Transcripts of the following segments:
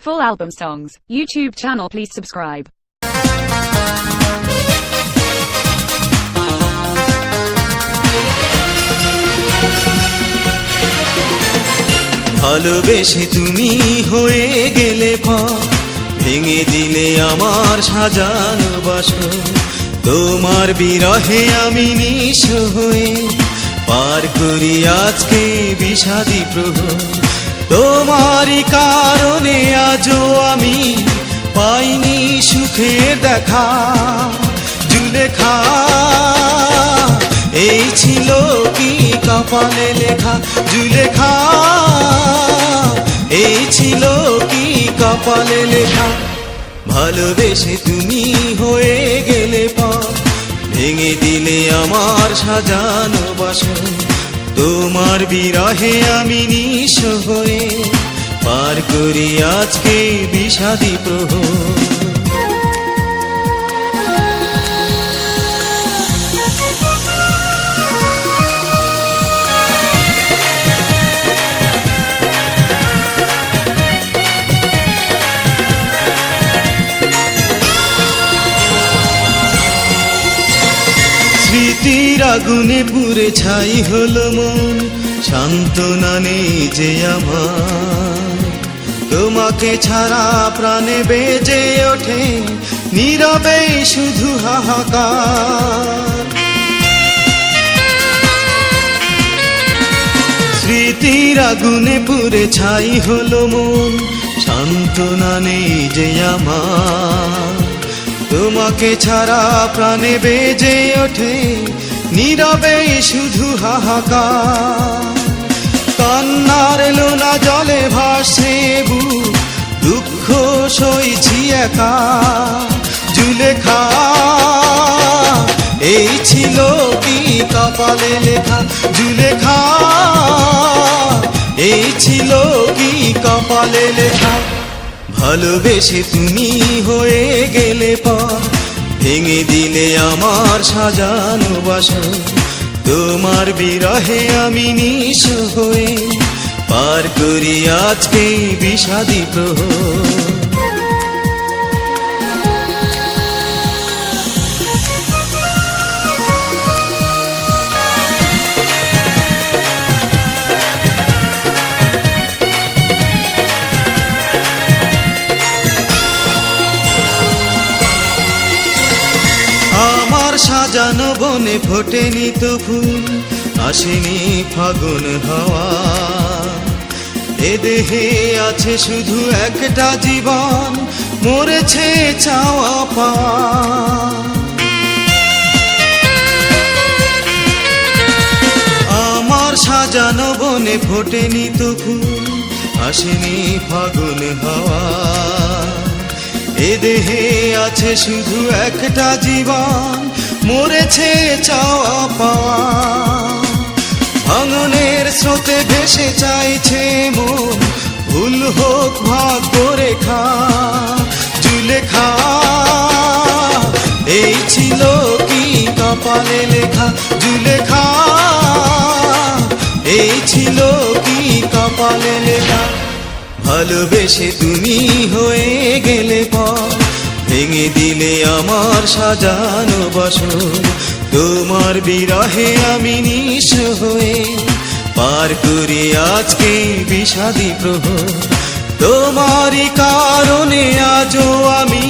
Full album songs, YouTube channel, please subscribe. ভালোবেসে তুমি হয়ে গেলে পর, ভেঙে দিলে আমার সাজানো বাসর। তোমার বিরহে আমি নিঃস্ব হয়ে পার করি আজকে বিষাদী প্রহর। তোমারই কারণে আজও আমি পাইনি সুখের দেখা। জুলেখা, এই ছিল কি কপালে লেখা? জুলেখা, এই ছিল কি কপালে লেখা? ভালোবেসে তুমি হয়ে গেলে পর, ভেঙে দিলে আমার সাজানো বাসর। তোমার বিরহে আমি নিঃস্ব হয়ে পার করি আজকে বিষাদী প্রহর। স্মৃতির আগুনে পুড়ে ছাই হলো মন, সান্ত্বনা নেই যে আমার। তোমাকে ছাড়া প্রাণে বেজে ওঠে নীরবে শুধু হাহাকার। স্মৃতির আগুনে পুড়ে ছাই হলো মন, সান্ত্বনা নেই যে আমার। তোমাকে ছাড়া প্রাণে বেজে ওঠে নীরবে শুধু হাহাকার। কান্নার লোনা জলে ভাসে বুক, দুঃখ সইছি একা। জুলেখা, এই ছিল কি কপালে লেখা? জুলেখা, এই ছিল কি কপালে লেখা? ভালোবেসে তুমি হয়ে গেলে পর, ভেঙে দিলে আমার সাজানো বাসর। তোমার বিরহে আমি নিঃস্ব হয়ে পার করি আজকে বিষাদী প্রহর। সাজানো বনে ফোটেনি তো ফুল, আসেনি ফাগুন হাওয়া। এ দেহে আছে শুধু একটা জীবন, মরেছে চাওয়া পাওয়া। আমার সাজানো বনে ফোটেনি তো ফুল, আসেনি ফাগুন হাওয়া। এ দেহে আছে শুধু একটা জীবন, মরেছে চাওয়া পাওয়া। ভাঙনের স্রোতে ভেসে চাইছে মন, ভুল হোক ভাগ্য রেখা। জুলেখা, এই ছিল কি কপালে লেখা? জুলেখা, এই ছিল কি কপালে লেখা? ভালোবেসে তুমি হয়ে গেলে পর, ভেঙে দিলে আমার সাজানো বাসর। তোমার বিরহে আমি নিঃস্ব হয়ে পার করি আজকে বিষাদী প্রহর। তোমারই কারণে আজও আমি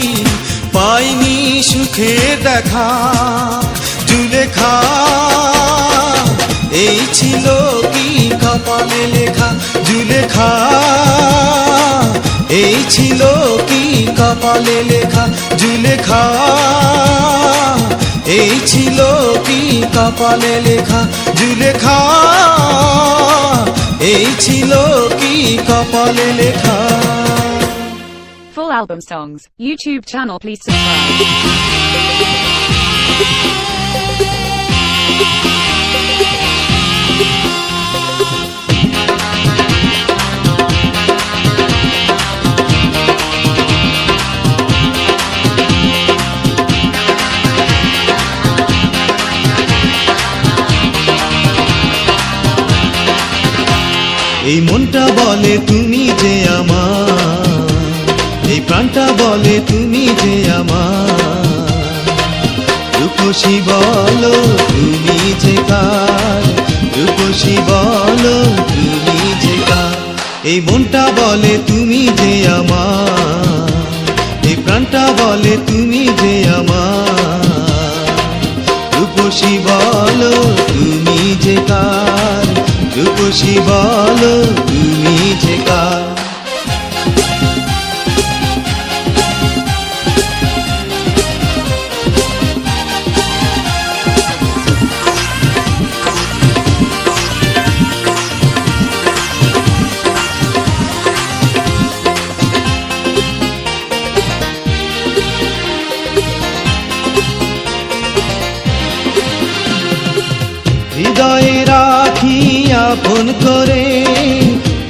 পাইনি সুখের দেখা। জুলেখা, এই ছিল কি কপালে লেখা? জুলেখা, এই ছিল কি কপালে লেখা? জুলেখা, এই ছিল কি কপালে লেখা? জুলেখা, এই ছিল কি কপালে লেখা? Full album songs, YouTube channel, please subscribe. এই মনটা বলে তুমি যে আমার, প্রাণটা বলে তুমি যে আমার, রূপসী বলো তুমি যে কার, রূপসী বলো তুমি যে কার। এই মনটা বলে তুমি যে আমার, এই প্রাণটা বলে তুমি যে আমার, রূপসী বলো তুমি যে কার, রূপসী বলো তুমি যে কার। হৃদয়ে রাখি আপন করে,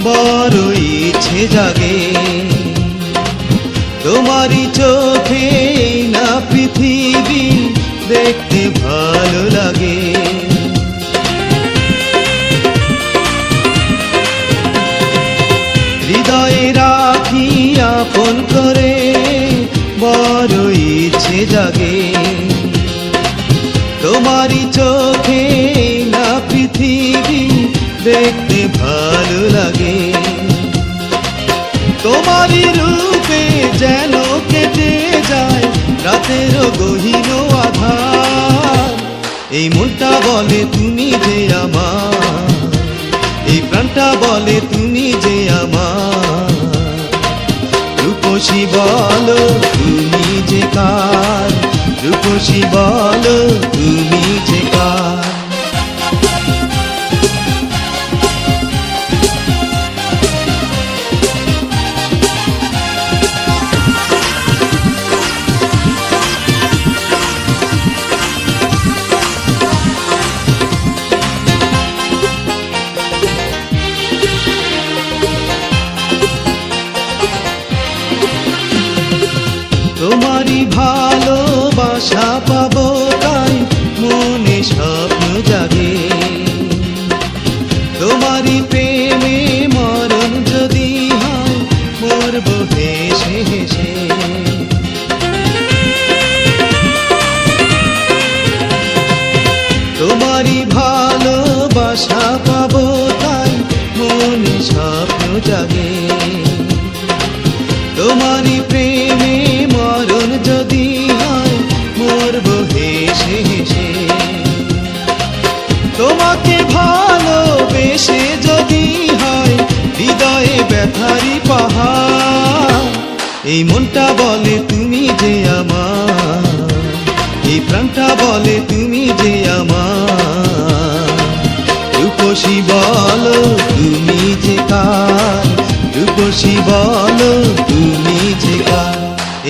বড় ইচ্ছে জাগে, তোমারই চোখে না পৃথিবী দেখতে ভালো লাগে। হৃদয়ে রাখি আপন করে, বড় ইচ্ছে জাগে, তোমারই চোখে না পৃথিবী দেখতে ভালো লাগে। তোমারই রূপে যেন কেটে যায় রাতের গহীন আধার। এই মনটা বলে তুমি যে আমার, এই প্রাণটা বলে তুমি যে আমার, রূপসী বলো তুমি যে কার, রূপসী বলো তুমি যে কার। তোমারই ভালোবাসা পাবো তাই মনে স্বপ্ন জাগে, তোমারই প্রেমে মরণ যদি হয় মরবো হেসে হেসে। তোমারই ভালোবাসা পাবো তাই মনে স্বপ্ন জাগে, তোমারই প্রেমে মরণ যদি হয় মরবো হেসে হেসে। তোমাকে ভালোবেসে যদি হয় হৃদয়ে ব্যথারি পাহাড়। এই মনটা বলে তুমি যে আমার, এই প্রাণটা বলে তুমি যে আমার, রূপসী বলো তুমি যে কার, রূপসী বলো তুমি যে কার।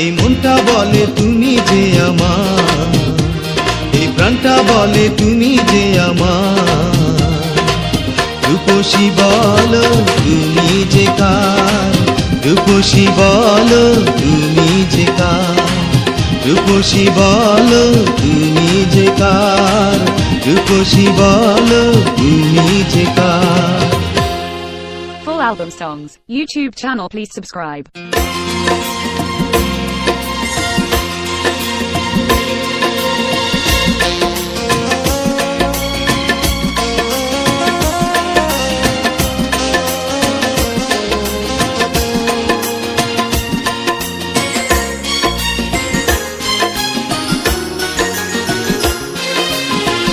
এই মনটা বলে তুমি যে আমার, এই প্রাণটা বলে তুমি যে আমার, রূপসী বলো তুমি যে কার, রূপসী বলো তুমি যে কার, রূপসী বলো তুমি যে কার, রূপসী বলো তুমি যে কার। Full album songs, YouTube channel, please subscribe.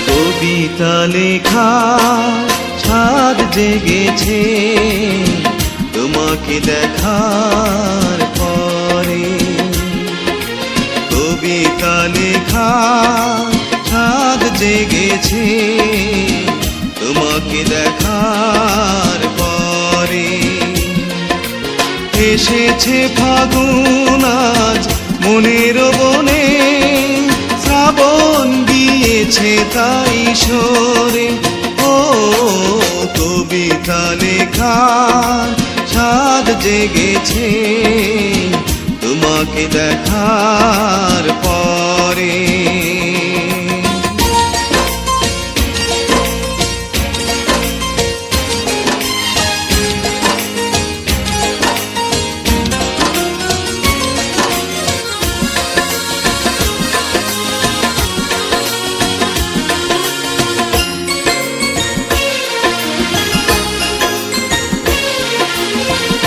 কবিতা লেখা ছাদ জেগেছে তোমাকে দেখার পরে, কবিতা লেখা ছাদ জেগেছে তোমাকে দেখার পরে। এসেছে ফাগুন আজ মনের বনে, শ্রাবণ গিয়েছে তাই সরে। ও কবিতা লেখা ছাদ জেগেছে তোমাকে দেখার পরে।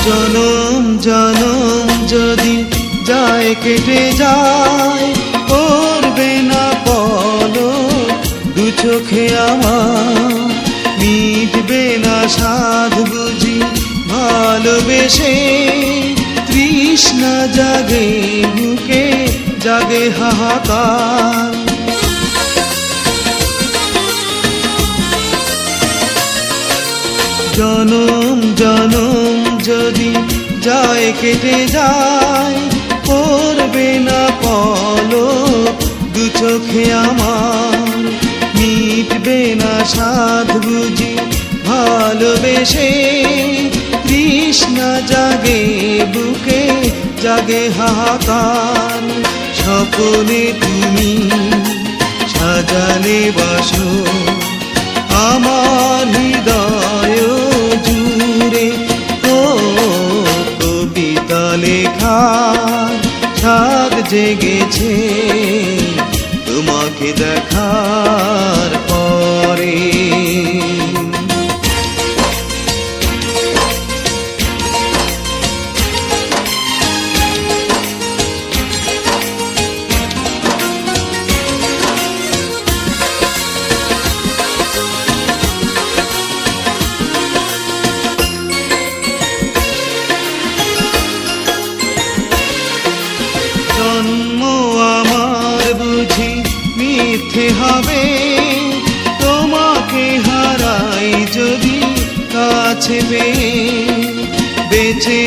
জনম জনম যদি যায় কেটে যায়, করবে না পলক দু চোখে আমার, মিটবে না সাধ বুঝি ভালোবেসে, তৃষ্ণা জাগে বুকে জাগে হাহাকার। জনম জনম যদি যায় কেটে যায়, করবে না পলক দু চোখে আমার, মিটবে না সাধ বুঝি ভালোবেসে, তৃষ্ণা জাগে বুকে জাগে হাহাকার। স্বপ্নে তুমি সাজালে বাসর আমার হৃদয় জুড়ে, ও কবিতা লেখা ছাদ জেগেছে তোমাকে দেখার পরে। জন্ম আমার বুঝি মিথ্যে হবে, তোমাকে হারাই যদি কাছে পেয়ে, বেঁচে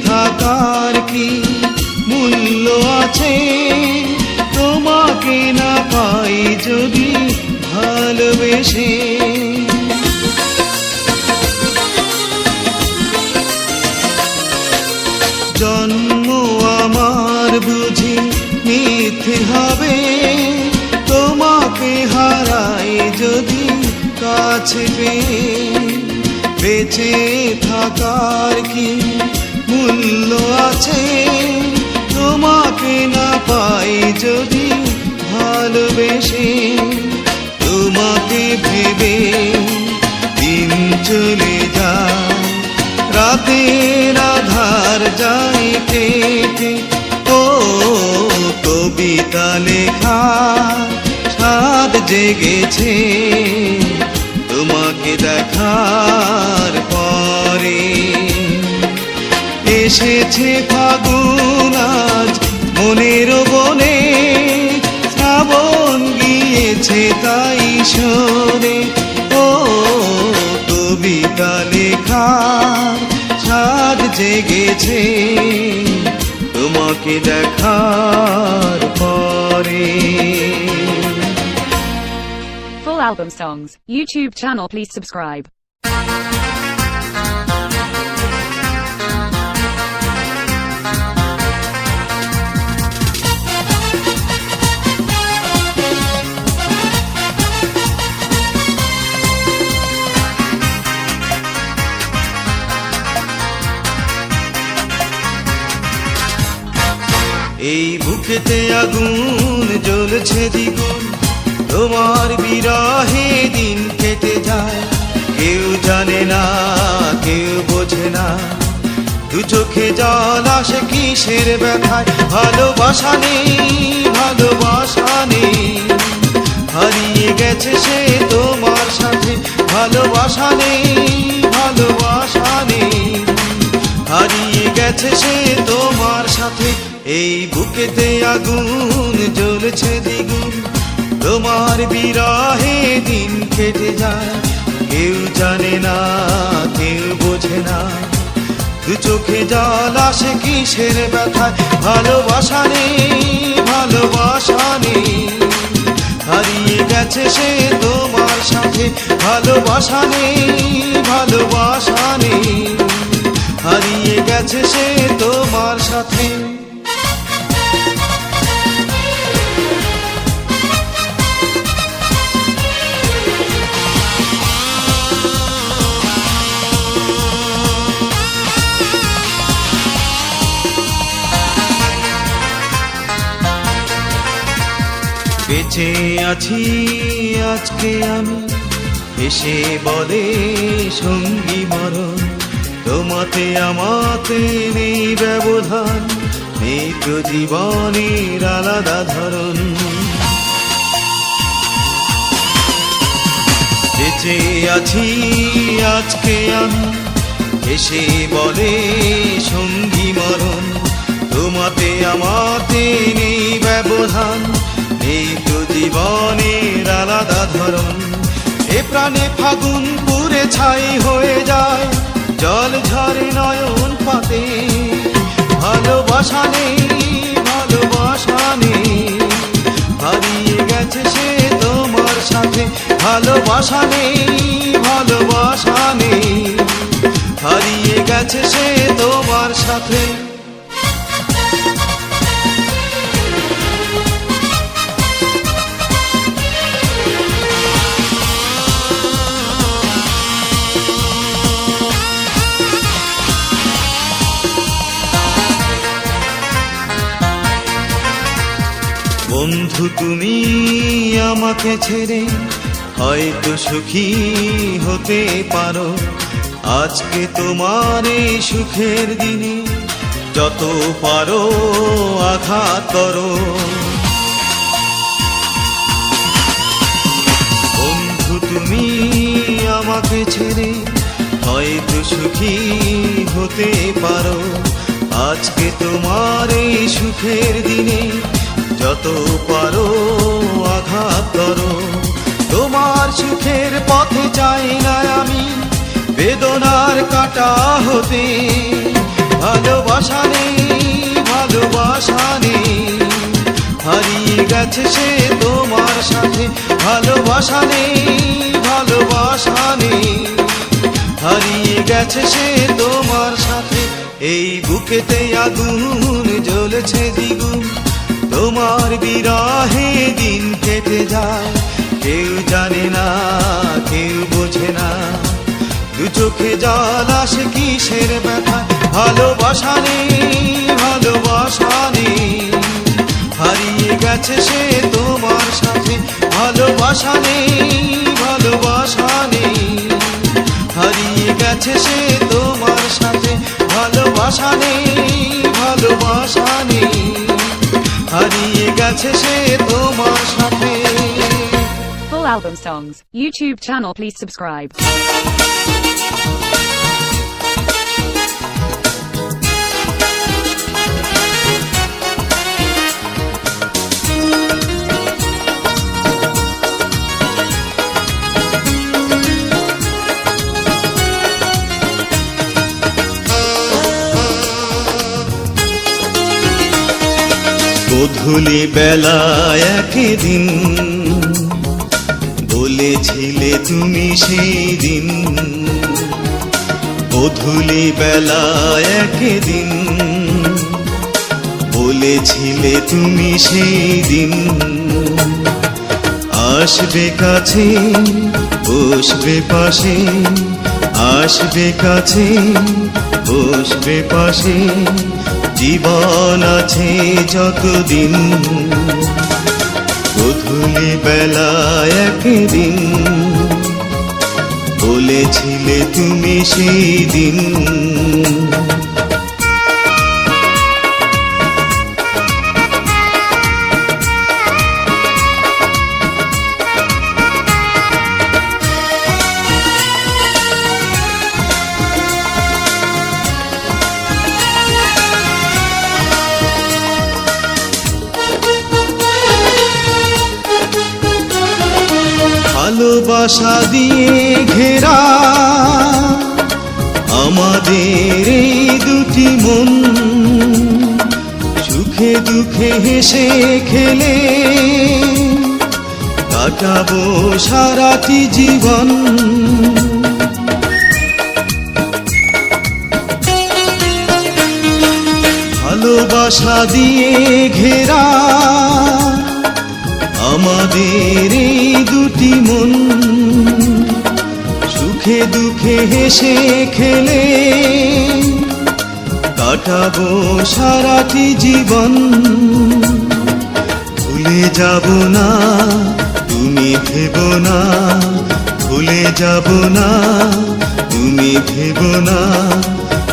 থাকার কি মূল্য আছে, তোমাকে না পাই যদি ভালোবেসে। জন্ম আমার বুঝি মিথ্যে হবে, তোমাকে হারাই যদি কাছে পেয়ে, বেঁচে থাকার কি মূল্য আছে, তোমাকে না পাই যদি ভালোবেসে। তোমাকে ভেবে দিন চলে যায়, রাতের আধার যায় কেটে, ও কবিতা লেখা ছাদ জেগেছে তোমাকে দেখার পরে। এসেছে ফাগুন আজ মনের বনে, শ্রাবণ গিয়েছে তাই শোনে, ও কবিতা লেখা ছাদ জেগেছে তোমাকে দেখার পরে। Full album songs, YouTube channel, please subscribe. এই বুকেতে আগুন জ্বলছে দ্বিগুণ, তোমার বিরহে দিন কেটে যায়, কেউ জানে না কেউ বোঝে না, দু চোখে জল আসে কিসের ব্যথায়, ভালোবাসা নেই ভালোবাসা নেই, হারিয়ে গেছে সে তোমার সাথে, ভালোবাসা নেই ভালোবাসা নেই, হারিয়ে গেছে সে তোমার সাথে। এই বুকেতে আগুন জ্বলছে দ্বিগুণ, তোমার বিরহে দিন কেটে যায়, কেউ জানে না কেউ বোঝে না, দু চোখে জল আসে কিসের ব্যথায়, ভালোবাসা নেই ভালোবাসা নেই, হারিয়ে গেছে সে তোমার সাথে, ভালোবাসা নেই ভালোবাসা নেই, হারিয়ে গেছে সে তোমার সাথে। বেঁচে আছি আজকে আমি, এসে বলে সঙ্গী মরণ, তোমাতে আমাতে নেই ব্যবধান, নেই তো জীবনের আলাদা ধরন। বেঁচে আছি আজকে আমি, এসে বলে সঙ্গী মরণ। তোমাতে আমাতে নেই ব্যবধান, নেই তো জীবনের আলাদা ধরন। এ প্রাণে ফাগুন পুরে ছাই হয়ে যায়, জল ঝরে নয়ন পাতে। ভালোবাসা নেই, ভালোবাসা নেই, হারিয়ে গেছে সে তোমার সাথে। ভালোবাসা নেই, ভালোবাসা নেই, হারিয়ে গেছে সে তোমার সাথে। বন্ধু তুমি আমাকে ছেড়ে হয়তো সুখী হতে পারো, আজকে তোমার এই সুখের দিনে যত পারো আঘাত করো। বন্ধু তুমি আমাকে ছেড়ে হয়তো সুখী হতে পারো, আজকে তোমার এই সুখের দিনে যত পারো আঘাত করো। তোমার সুখের পথে চাই না আমি বেদনার কাঁটা হতে। ভালোবাসা নেই, ভালোবাসা নেই, হারিয়ে গেছে সে তোমার সাথে। ভালোবাসা নেই, ভালোবাসা নেই, হারিয়ে গেছে সে তোমার সাথে। এই বুকেতে আগুন জ্বলেছে দ্বিগুণ, তোমার বিরহে দিন কেটে যায়। কেউ জানে না, কেউ বোঝে না, দু চোখে জল আসে কিসের ব্যথা। ভালোবাসা নেই, ভালোবাসা নেই, হারিয়ে গেছে সে তোমার সাথে। ভালোবাসা নেই, ভালোবাসা নেই, হারিয়ে গেছে সে তোমার সাথে। ভালোবাসা নেই, ভালোবাসা নেই, হারিয়ে গেছে সে তোমার সাথে। Full album songs, YouTube channel, please subscribe. গোধূলি বেলা একদিন বলেছিলে তুমি সেই দিন। গোধূলি বেলা একদিন বলেছিলে তুমি সেই দিন। আসবে কাছে, বসবে পাশে, আসবে কাছে, বসবে পাশে, জীবন আছে যতদিন। গোধূলি বেলা একদিন বলেছিলে তুমি সেই দিন। ভালোবাসা দিয়ে ঘেরা আমাদের এই দুটি মন, সুখে দুঃখে হেসে খেলে কাটাবো সারাটি জীবন। ভালোবাসা দিয়ে ঘেরা আমাদের এই দুটি মন, সুখে দুঃখে হেসে খেলে কাটাবো সারাটি জীবন। ভুলে যাব না, তুমি ভেবো না, ভুলে যাব না, তুমি ভেবো না,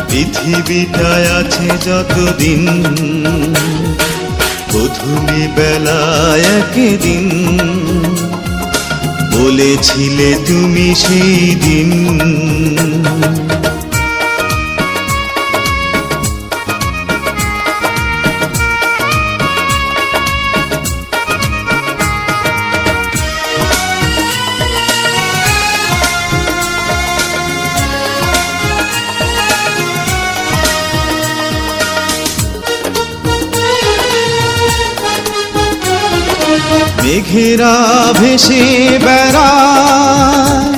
পৃথিবীটায় আছে যতদিন, গধূলি বেলায় একদিন বলেছিলে তুমি সেই দিন। মেঘেরা ভেসে বেড়ায়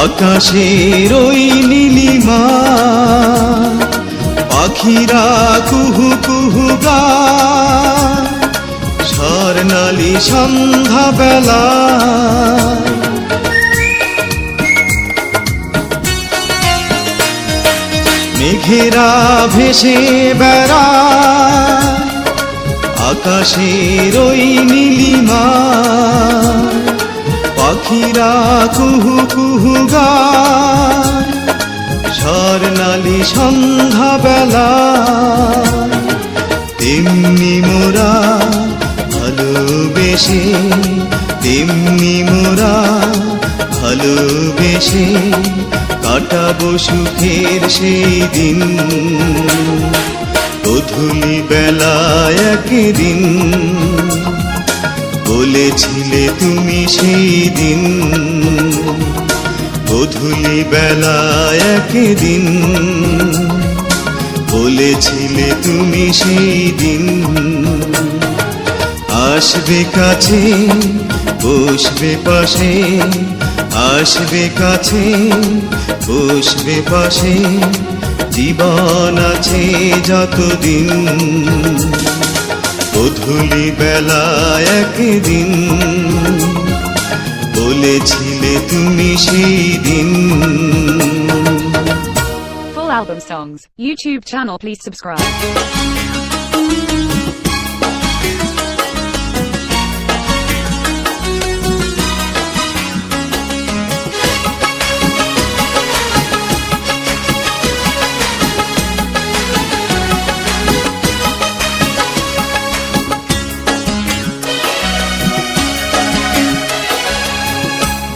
আকাশের ওই নীলিমা, পাখিরা কুহু কুহু গায় স্বর্ণালী সন্ধ্যা বেলা। মেঘেরা ভেসে বেড়ায় আকাশের ওই নীলিমা, পাখিরা কুহু কুহু গায় স্বর্ণালী সন্ধ্যা বেলা। তেমনি মোরা ভালোবেসে, তেমনি মোরা ভালোবেসে কাটাবো সুখের সেই দিন, গধূলি বেলায় একদিন বলেছিলে তুমি সেই দিন, গধূলি বেলায় একদিন বলেছিলে তুমি সেই দিন। আসবে কাছে বসবে পাশে, আসবে কাছে বসবে পাশে, জীবন আছে যতদিন, গধূলি বেলায় একদিন বলেছিলে তুমি সেই দিন। Full album songs, YouTube channel, please subscribe.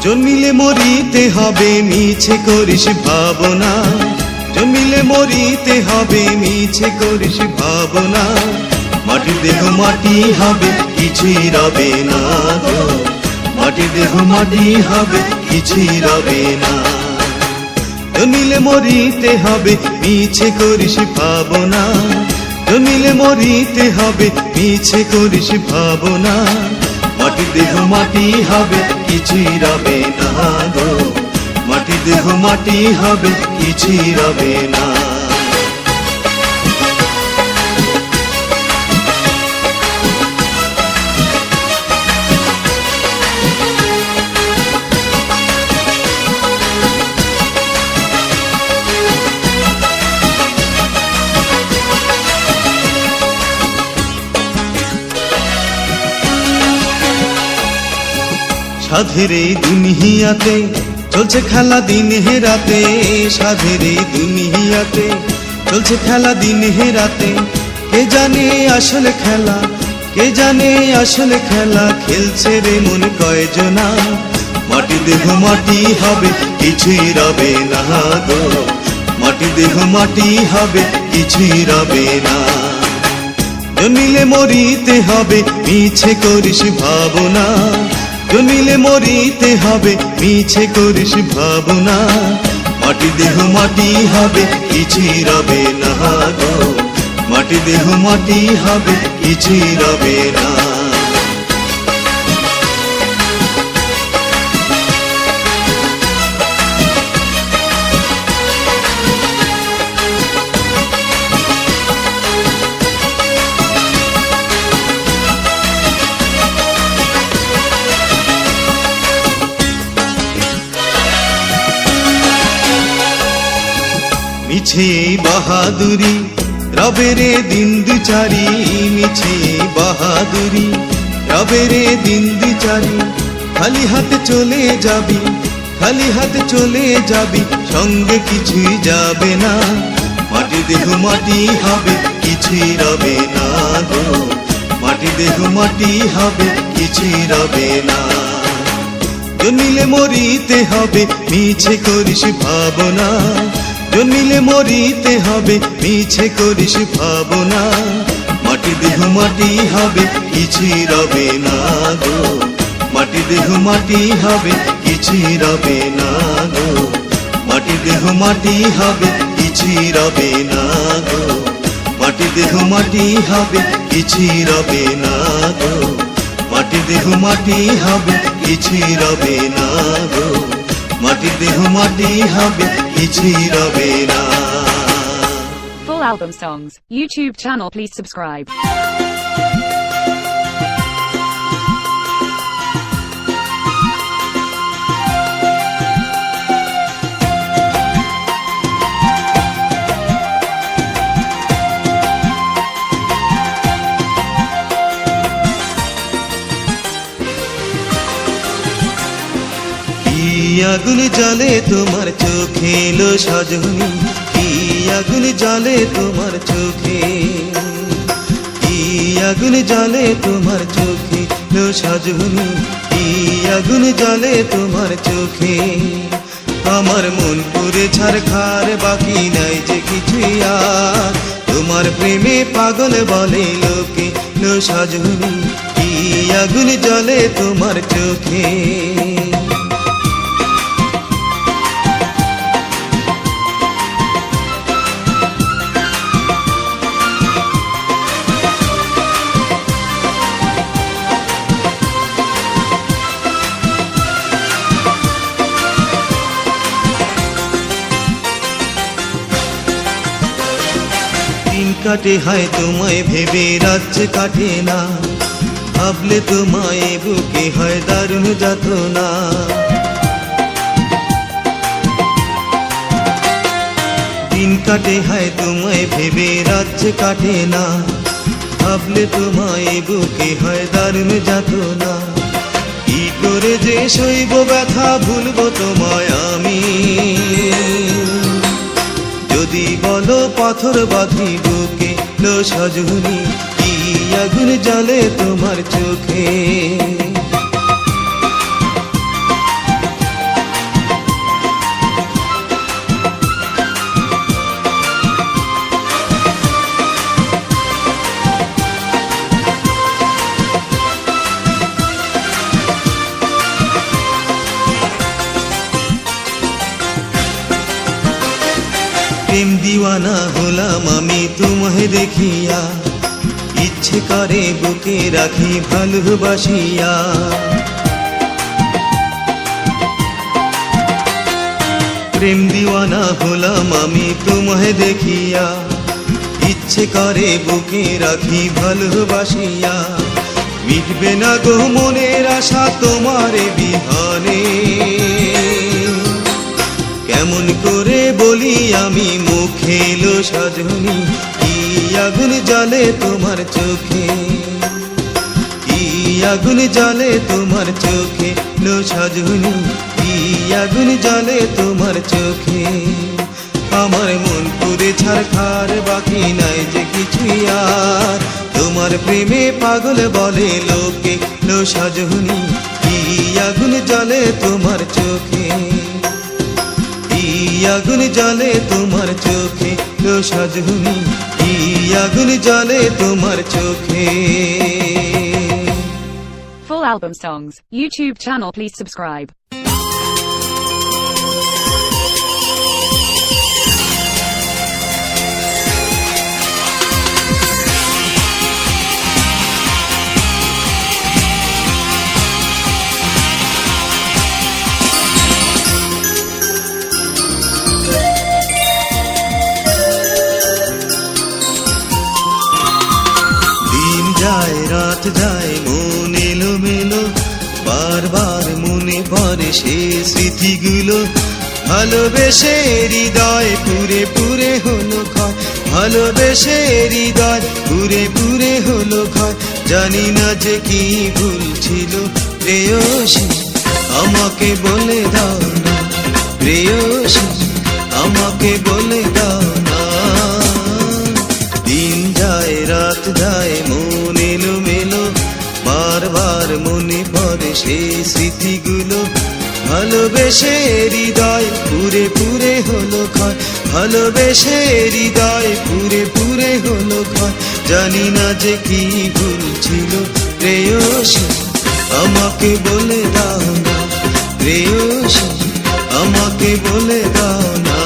জন্মিলে মরিতে হবে মিছে করিস ভাবনা, জন্মিলে মরিতে হবে মিছে করিস ভাবনা, মাটির দেহ মাটি হবে কিছুই রবে না গো, মাটির দেহ মাটি হবে কিছুই রবে না। জন্মিলে মরিতে হবে মিছে করিস ভাবনা, জন্মিলে মরিতে হবে মিছে করিস ভাবনা, মাটির দেহ মাটি হবে কিছুই রবে না গো, মাটির দেহ মাটি হবে কিছুই রবে না। সাধের এই দুনিয়াতে চলছে খেলা দিন হেরাতে, সাধের এই দুনিয়াতে চলছে খেলা দিন হেরাতে, কে জানে আসলে খেলা, কে জানে আসলে খেলা খেলছে রে মন কয়জনা, মাটি দেহ মাটি হবে কিছুই রবে না গো, মাটি দেহ মাটি হবে কিছুই রবে না। জন্মিলে মরিতে হবে মিছে করিস ভাবনা, জন্মিলে মরিতে হবে মিছে করিস ভাবনা, মাটি দেহ মাটি হবে কিছুই রবে না গো, মাটি দেহ মাটি হবে কিছুই রবে না। মিছে বাহাদুরি রবেরে দিন দুচারি, মিছে বাহাদুরি রবেরে দিন দুচারি, খালি হাতে চলে যাবি খালি হাতে চলে যাবি, সঙ্গে কিছুই যাবে না। মাটি দেহ মাটি হবে, কিছুই রবে না গো। মাটি দেহ মাটি হবে, কিছুই রবে না। জন্মিলে মরিতে হবে, মিছে করিস ভাবনা। জন্মিলে মরিতে হবে, মিছে করিস ভাবনা। মাটি দেহ মাটি হবে, কিছুই রবে না গো। মাটি দেহ মাটি হবে, কিছুই রবে না গো। মাটি দেহ মাটি হবে, কিছুই রবে না গো। মাটি দেহ মাটি হবে, কিছুই রবে না গো। মাটি দেহ মাটি হবে, কিছুই রবে না গো। মাটি দেহ মাটি হবে, কিছুই রবে না। Full album songs, YouTube channel, please subscribe. কি আগুন জ্বলে তোমার চোখে লো সজনী, কি আগুন জ্বলে তোমার চোখে, কি আগুন জ্বলে তোমার চোখে লো সজনী, কি আগুন জ্বলে তোমার চোখে। আমার মন পুরে ছারখার, বাকি নাই যে কিছুই আর। তোমার প্রেমে পাগল বলে লোকে লো সজনী, কি আগুন জ্বলে তোমার চোখে। দিন কাটে হয় তোমায় ভেবে, রাত কাটে না। ভাবলে তোমায় বুকে হয় দারুণ যাতনা। দিন কাটে হয় তোমায় ভেবে, রাত কাটে না। ভাবলে তোমায় বুকে হয় দারুণ যাতনা। কি করে যে সইব ব্যথা, ভুলবো তোমায় আমি। যদি বলো পাথর বাঁধি বুকে লো সজনী, কি আগুন জ্বলে তোমার চোখে। প্রেম দিওয়ানা হলাম আমি তোমায় দেখিয়া, ইচ্ছে করে বুকে রাখি ভালোবাসিয়া। প্রেম দিওয়ানা হলাম আমি তোমায় দেখিয়া, ইচ্ছে করে বুকে রাখি ভালোবাসিয়া। মিটবে না গো মনের আশা তোমার বিহানে, কেমন করে বলি আমি মুখে লো সজনী, কি আগুন জ্বলে তোমার চোখে, কি আগুন জ্বলে তোমার চোখে লো সজনী, কি আগুন জ্বলে তোমার চোখে। আমার মন পুরে ছারখার, বাকি নাই যে কিছুই আর। তোমার প্রেমে পাগল বলে লোকে লো সজনী, কি আগুন জ্বলে তোমার চোখে, কি আগুন জ্বলে তোমার চোখে লো সজনী, কি আগুন জ্বলে তোমার চোখে। Full album songs, YouTube channel, please subscribe. রাত যায় মন এলো মেলো, বারবার মনে পড়ে সে স্মৃতিগুলো। ভালোবেসে হৃদয় পুরে পুরে হলো ক্ষয়, ভালোবেসে হৃদয় পুরে পুরে হলো ক্ষয়। জানি না যে কি ভুল ছিল প্রেয়সী, আমাকে বলে দাও না প্রেয়সী, আমাকে বলে দাও না। দিন যায় রাত যায় মন এলো মেলো, বারবার মনে পড়ে সেই স্মৃতিগুলো। ভালোবেসে হৃদয় পুরে পুরে হলো ক্ষয়, ভালোবেসে হৃদয় পুরে পুরে হলো ক্ষয়। জানি না যে কি ভুল ছিল প্রেয়সী, আমাকে বলে দাও না প্রেয়সী, আমাকে বলে দাও না।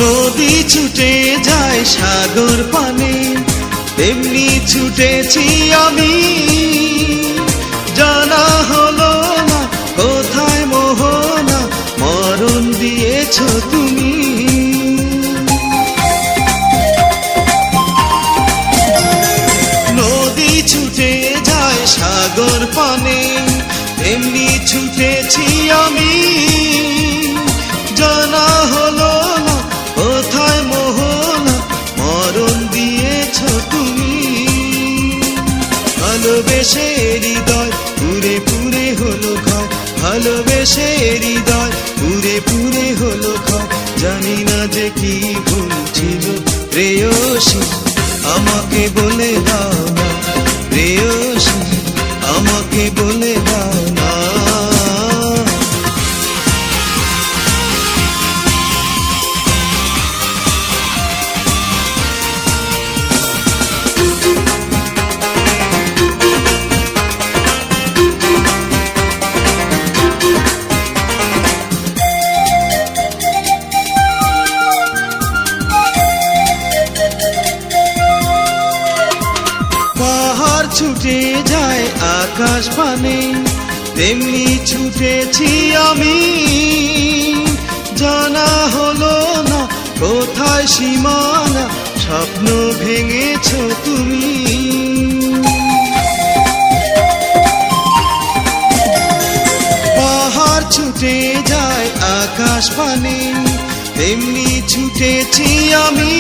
নদী ছুটে যায় সাগর পানে, তেমনি ছুটেছি আমি। জানা হলো না কোথায় মোহনা, মরণ দিয়েছ তুমি। নদী ছুটে যায় সাগর পানে, তেমনি ছুটেছি আমি। জানা হলো না কোথায় মোহনা, মরণ দিয়েছ তুমি। ভালোবেসে হৃদয় পুরে পুরে হলো ক্ষয়, ভালোবেসে হৃদয় পুরে পুরে হলো ক্ষয়। জানি না যে কি ভুল ছিল প্রেয়সী, আমাকে বলে দাও না প্রেয়সী, আমাকে বলে দাও না। ছুটে যায় আকাশ পানে, তেমনি ছুটেছি আমি। জানা হলো না কোথায় সীমানা, স্বপ্ন ভেঙেছ তুমি। পাহাড় ছুটে যায় আকাশ পানে, তেমনি ছুটেছি আমি।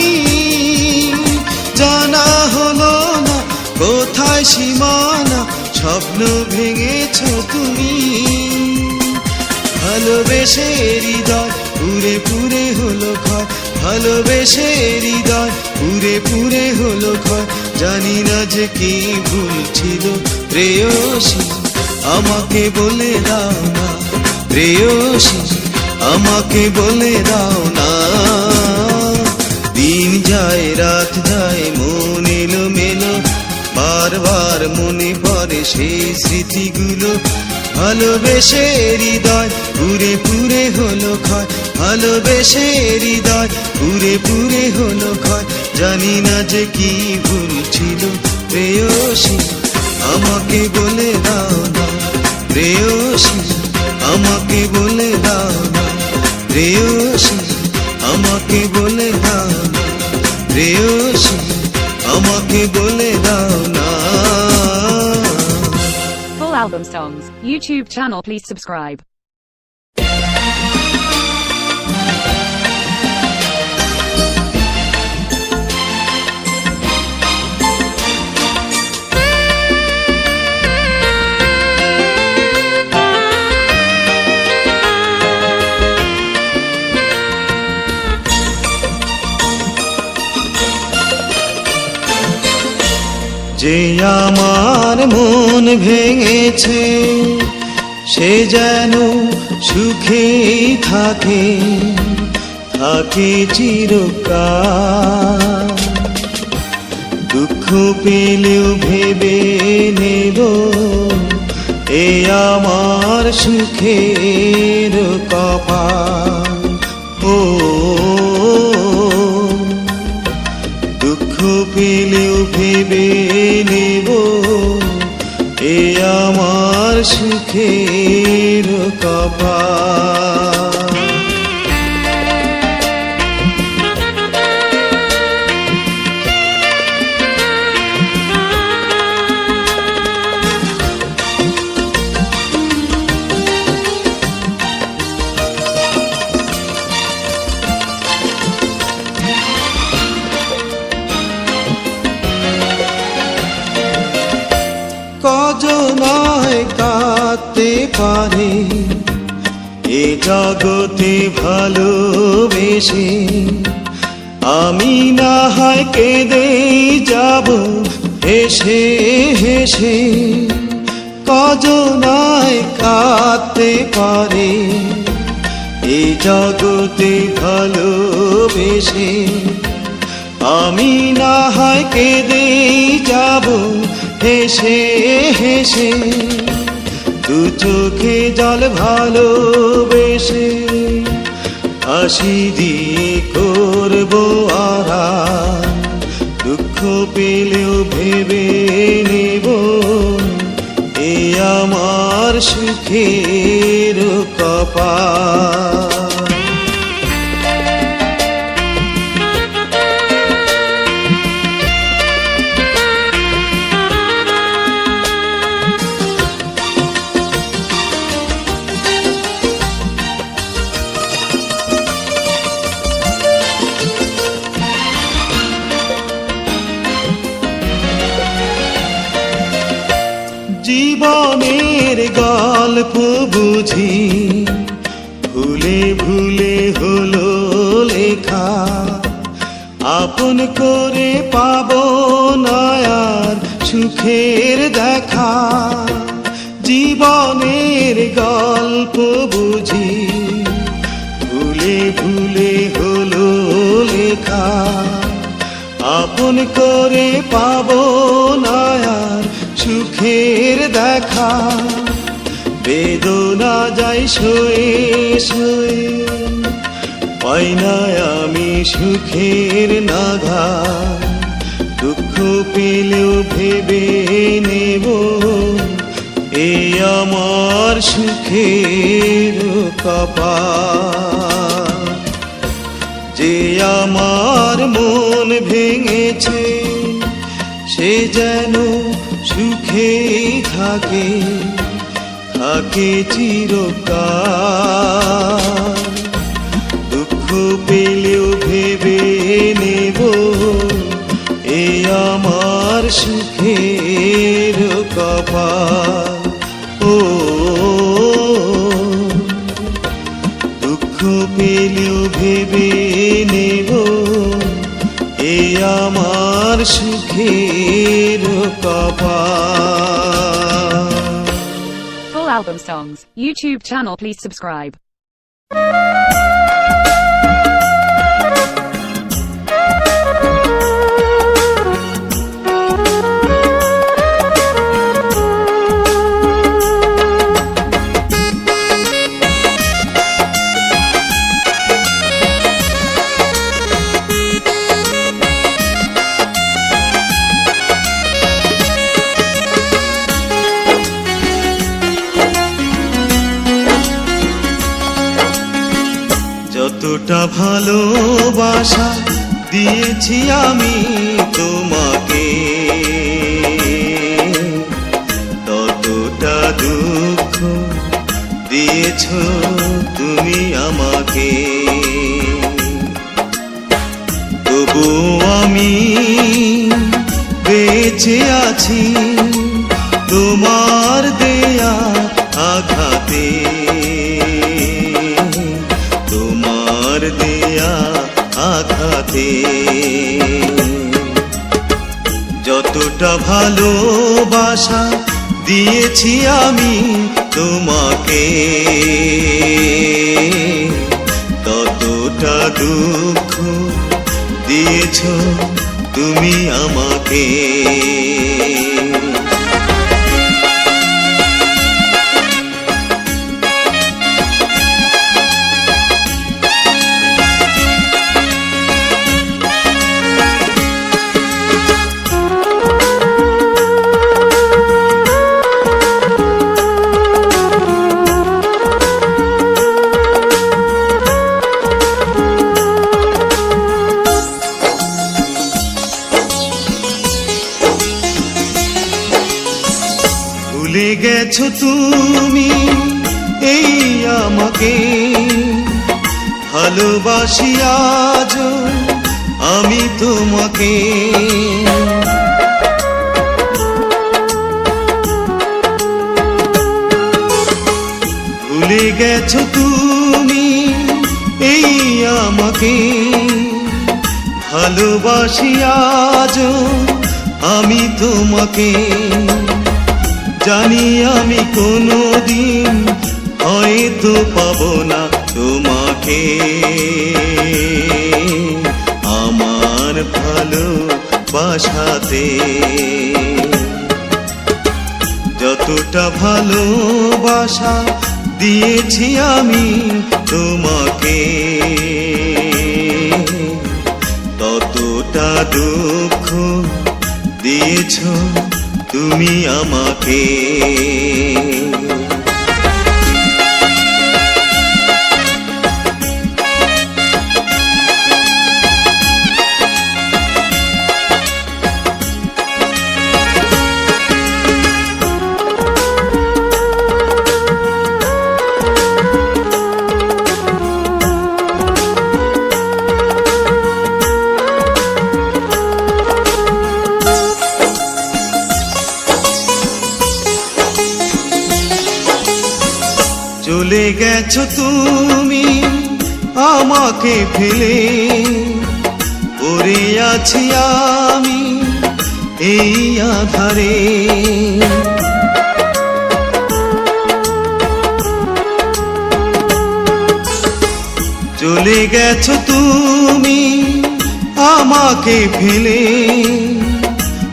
জানা হলো না কোথায় সীমানা, স্বপ্ন ভেঙেছ তুমি। ভালোবেসে হৃদয় পুরে পুরে হলো ক্ষয়, ভালোবেসে হৃদয় পুরে পুরে হলো ক্ষয়। জানি না যে কি ভুল ছিল প্রেয়সী, আমাকে বলে দাও না প্রেয়সী, আমাকে বলে দাও না। দিন যায় রাত যায় মন এলো মেলো, বারবার মনে পড়ে সেই স্মৃতিগুলো। ভালোবেসে হৃদয় পুরে পুরে হলো ক্ষয়, ভালোবেসে হৃদয় পুরে পুরে হলো ক্ষয়। জানি না যে কি ভুল ছিল প্রেয়সী, আমাকে বলে দাও না প্রেয়সী, আমাকে বলে দাও না প্রেয়সী, আমাকে বলে দাও না প্রেয়সী, আমাকে বলে দাও না। Full album songs, YouTube channel, please subscribe. যে আমার মন ভেঙেছে সে যেন সুখেই থাকে, থাকে চিরকাল। দুঃখ পেলেও ভেবে নেব এ আমার সুখের কপাল। ও দুঃখ পেলেও ভেবে নেব এ আমার সুখের কপাল। কজনায় কাঁদতে পারে এ জগতে ভালোবেসে, আমি না হয় কেঁদে যাব হেসে হেসে। কজনায় কাঁদতে পারে এ জগতে ভালোবেসে, আমি না হয় কেঁদে যাব হেসে হেসে। দু চোখে জল ভালোবেসে হাসি দিয়ে করবো আড়াল, দুঃখ পেলেও ভেবে নেব এ আমার সুখের কপাল। জীবনের গল্প বুঝি ভুলে ভুলে হলো লেখা, আপন করে পাবো না আর সুখের দেখা। জীবনের গল্প বুঝি ভুলে ভুলে হলো লেখা, আপন করে পাবো না আর সুখের দেখা। বেদনা যাই সয়ে সয়ে পাই না আমি সুখের নাঘা, দুঃখ পেলেও ভেবে নেব এ আমার সুখের কপাল। যে আমার মন ভেঙেছে সে যেন সুখে থাকে থাকে চিরকাল, দুঃখ পেলেও ভেবে নেব এ আমার সুখের কপাল। ও দুঃখ পেলেও ভেবে নেব এ আমার সুখের কপাল। Full album songs, YouTube channel, please subscribe. যতটা ভালোবাসা দিয়েছি আমি তোমাকে, ততটা দুঃখ দিয়েছ তুমি আমাকে। তবু আমি বেঁচে আছি তোমার দেয়া আঘাতে, তোমার দেয়া আঘাতে। যতটা ভালোবাসা দিয়েছি আমি তোমাকে, ততটা দুঃখ দিয়েছ তুমি আমাকে। ভুলে গেছো তুমি এই আমাকে, ভালোবাসি আজ আমি তোমাকে। ভুলে গেছো তুমি এই আমাকে, ভালোবাসি আজও আমি তোমাকে। জানি আমি কোনোদিন হয়তো পাবো না তোমাকে, আমার ভালোবাসাতে। যতটা ভালোবাসা দিয়েছি আমি তোমাকে, ততটা দুঃখ দিয়েছো তুমি আমাকে। চলে গেছো তুমি আমাকে ফেলে, পড়ে আছি আমি এই আধারে। চলে গেছো তুমি আমাকে ফেলে,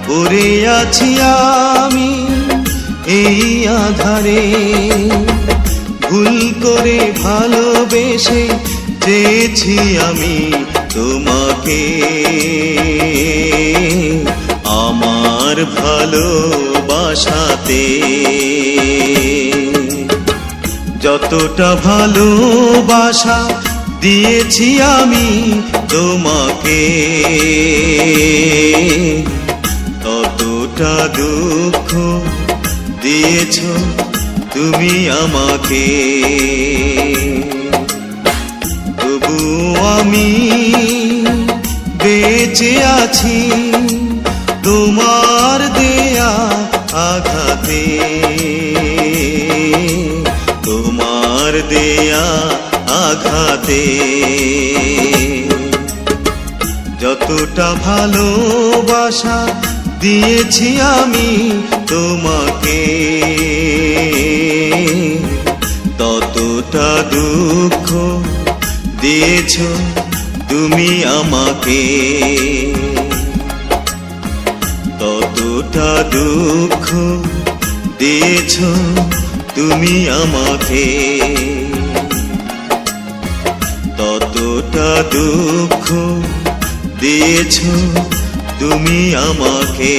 পড়ে আছি আমি এই আধারে। ভুল করে ভালোবেসে চেয়েছি আমি তোমাকে, আমার ভালোবাসাতে। যতটা ভালোবাসা দিয়েছি আমি তোমাকে, ততটা দুঃখ দিয়েছো তুমি আমাকে। তবু আমি বেঁচে আছি তোমার দেয়া আঘাতে, তোমার দেয়া আঘাতে। যতটা ভালোবাসা দিয়েছি আমি তোমাকে, ততটা দুঃখ দিয়েছো তুমি আমাকে, ততটা দুঃখ দিয়েছো তুমি আমাকে, ততটা দুঃখ দিয়েছো তুমি আমাকে।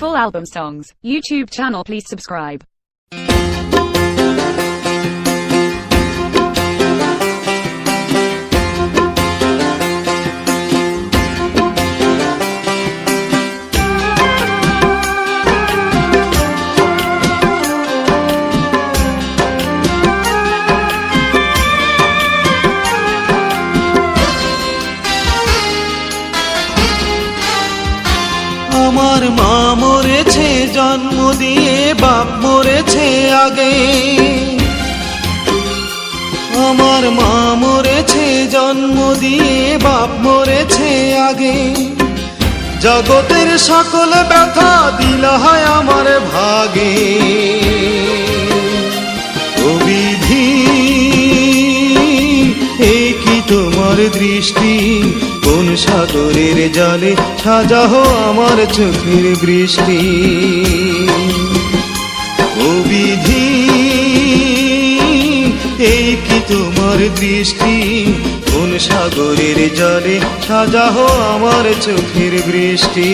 Full album songs, YouTube channel, please subscribe. আমার মা মরেছে জন্ম দিয়ে, বাপ মরেছে আগে। আমার মা মরেছে জন্ম দিয়ে, বাপ মরেছে আগে। জগতের সকল ব্যথা দিলা হয় আমার ভাগে। ও বিধি, এই কি তোমার দৃষ্টি, কোন সাগরের জলে সাজাও আমার চোখের বৃষ্টি। ও বিধি, এই কি তোমার দৃষ্টি, কোন সাগরের জলে সাজাও আমার চোখের বৃষ্টি।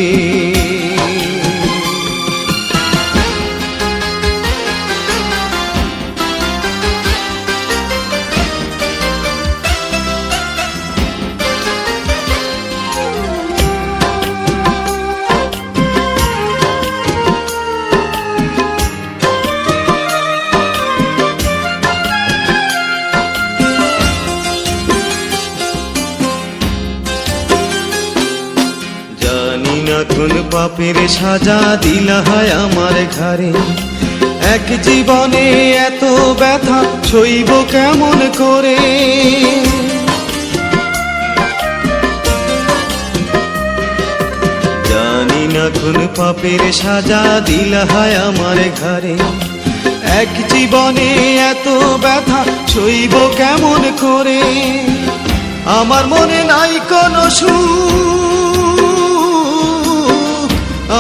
কোন পাপের সাজা দিলা হয় আমার ঘরে। এক জীবনে এত ব্যথা সইব কেমন করে। জানি না কোন পাপের সাজা দিলা হায় আমার ঘরে, এক জীবনে এত ব্যথা সইব কেমন করে। আমার মনে নাই কোনো সুখ,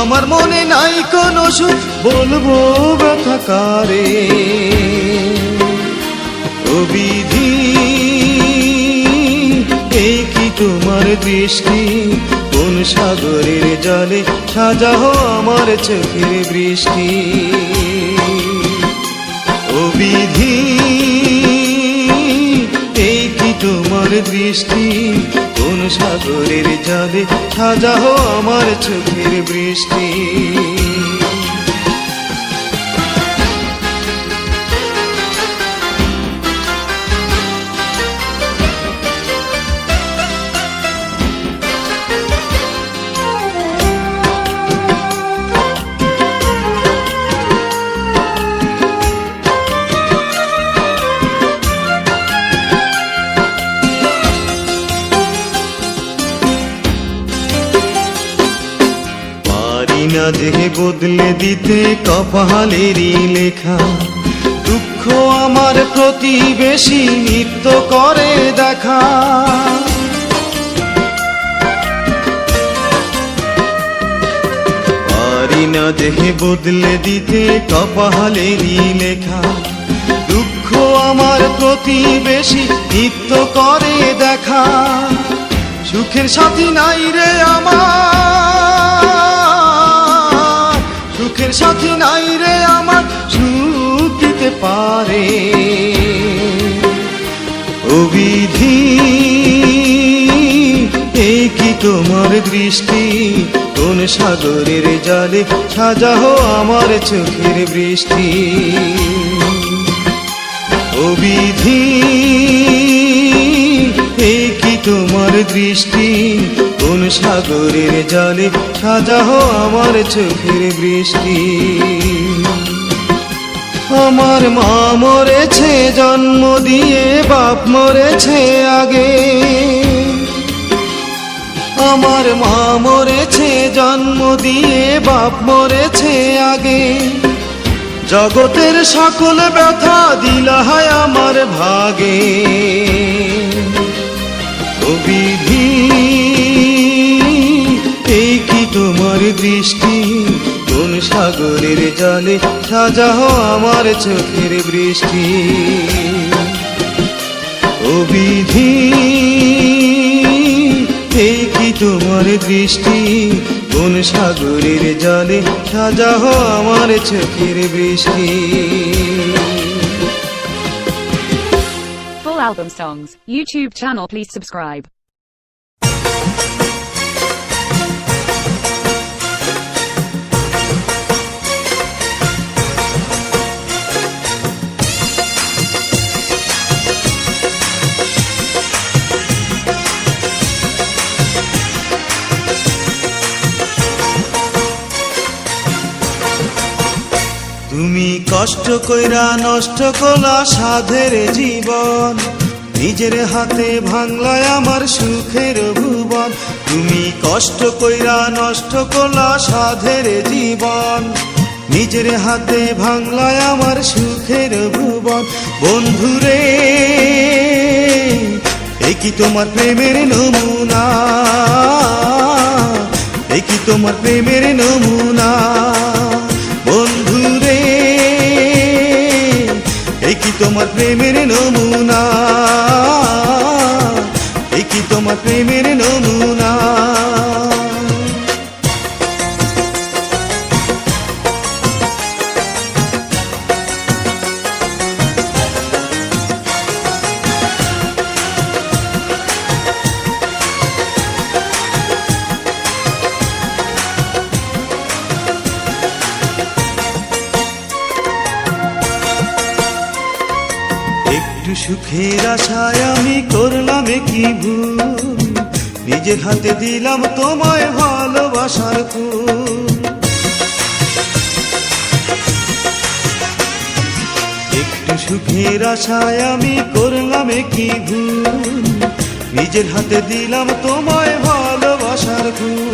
আমার মনে নাই কোনো সুখ, বলবো ব্যথা কারে। ও বিধি, এই কি তোমার দৃষ্টি, কোন সাগরের জলে সাজাও আমার চোখের বৃষ্টি। ও বিধি, এই কি তোমার দৃষ্টি, কোন সাগরের জলে সাজাও আমার চোখের বৃষ্টি। না দেহে বদলে দিতে কপালেরই লেখা, দুঃখ আমার প্রতিবেশী নিত্য করে দেখা। পারি না দেহে বদলে দিতে কপালেরই লেখা, দুঃখ আমার প্রতিবেশী নিত্য করে দেখা। সুখের সাথী নাই রে আমার, সুখের সাথী নাই রে আমার, সুখ দিতে পারে। ও বিধি, এই কি তোমার দৃষ্টি, কোন সাগরের জলে সাজাও আমার চোখের বৃষ্টি। ও বিধি, এই কি তোমার দৃষ্টি, কোন সাগরের জলে সাজাও আমার চোখের বৃষ্টি। আমার মা মরেছে জন্ম দিয়ে, বাপ মরেছে আগে। আমার মা মরেছে জন্ম দিয়ে, বাপ মরেছে আগে। জগতের সকল ব্যথা দিলা হায় আমার ভাগে। ও বিধি, এই কি তোমার দৃষ্টি, কোন সাগরের জলে সাজাও আমার চোখের বৃষ্টি। ও বিধি, এই কি তোমার দৃষ্টি, কোন সাগরের জলে সাজাও আমার চোখের বৃষ্টি। Full album songs, YouTube channel, please subscribe. তুমি কষ্ট কইরা নষ্ট করলা সাধের জীবন, নিজের হাতে ভাঙলায় আমার সুখের ভুবন। তুমি কষ্ট কইরা নষ্ট করলা সাধের জীবন, নিজের হাতে ভাঙলায় আমার সুখের ভুবন। বন্ধুরে, এই কি তোমার প্রেমের নমুনা, এই কি তোমার প্রেমের নমুনা। বন্ধুরে, এই কি তোমার প্রেমের নমুনা, এই কি তোমার প্রেমের নমুনা। একটু সুখের আশায় আমি করলাম কি ভুল, নিজের হাতে দিলাম তোমায় ভালোবাসার ফুল। সুখের আশায় আমি করলাম কি ভুল, নিজের হাতে দিলাম তোমায় ভালোবাসার ফুল।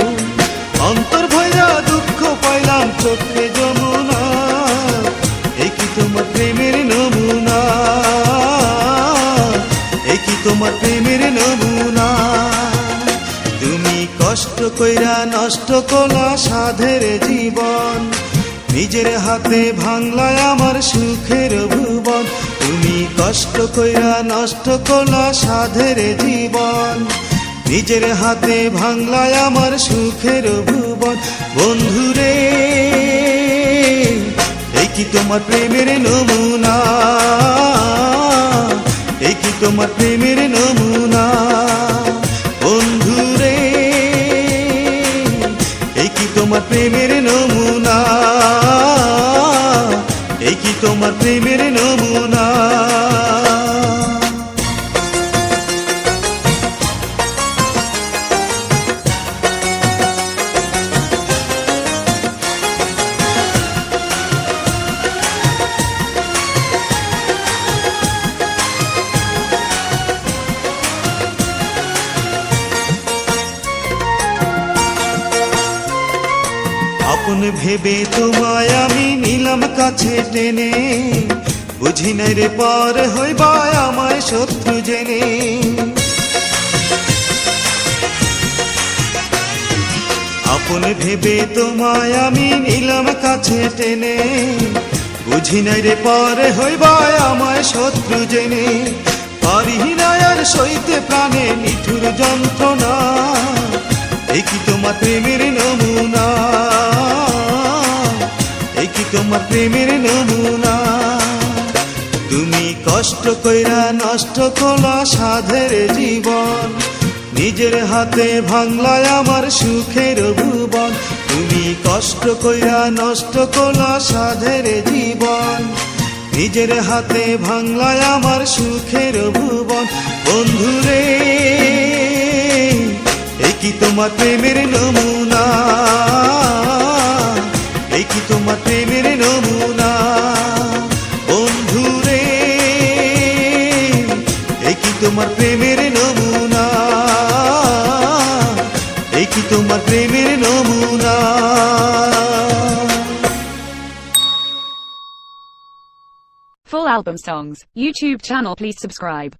অন্তর ভরা দুঃখ পাইলাম চোখে যমুনা, এই কি তোমার প্রেমের নমুনা, এই কি তোমার প্রেমের নমুনা। তুমি কষ্ট কইরা নষ্ট করলা সাধের জীবন, নিজের হাতে ভাঙলায় আমার সুখের ভুবন। তুমি কষ্ট কইরা নষ্ট করলা সাধের জীবন, নিজের হাতে ভাঙলায় আমার সুখের ভুবন। বন্ধুরে এই কি তোমার প্রেমের নমুনা, এই কি তোমার প্রেমের নমুনা। বন্ধুরে এই কি তোমার প্রেমের নমুনা, এই কি তোমার প্রেমের নমুনা। আপন ভেবে তোমায় আমি নিলাম কাছে টেনে, বুঝি নাই রে পার হইবা আমায় শত্রু জেনে। আপন ভেবে তোমায় আমি নিলাম কাছে টেনে, বুঝি নাই রে পার হইবা আমায় শত্রু জেনে। পারি না আর সইতে প্রাণে নিঠুর যন্ত্রণা, এই কি তোমার প্রেমের নমুনা, এই কি তোমার প্রেমের নমুনা। তুমি কষ্ট কইরা নষ্ট করলা সাধের জীবন, নিজের হাতে ভাঙলায় আমার সুখের ভুবন। তুমি কষ্ট কইরা নষ্ট করলা সাধের জীবন, নিজের হাতে ভাঙলায় আমার সুখের ভুবন। বন্ধুরে এই কি তোমার প্রেমের নমুনা, এই কি তোমার প্রেমের নমুনা। বন্ধুরে এই কি তোমার প্রেমের নমুনা, এই কি তোমার প্রেমের নমুনা। Full album songs. YouTube channel, please subscribe.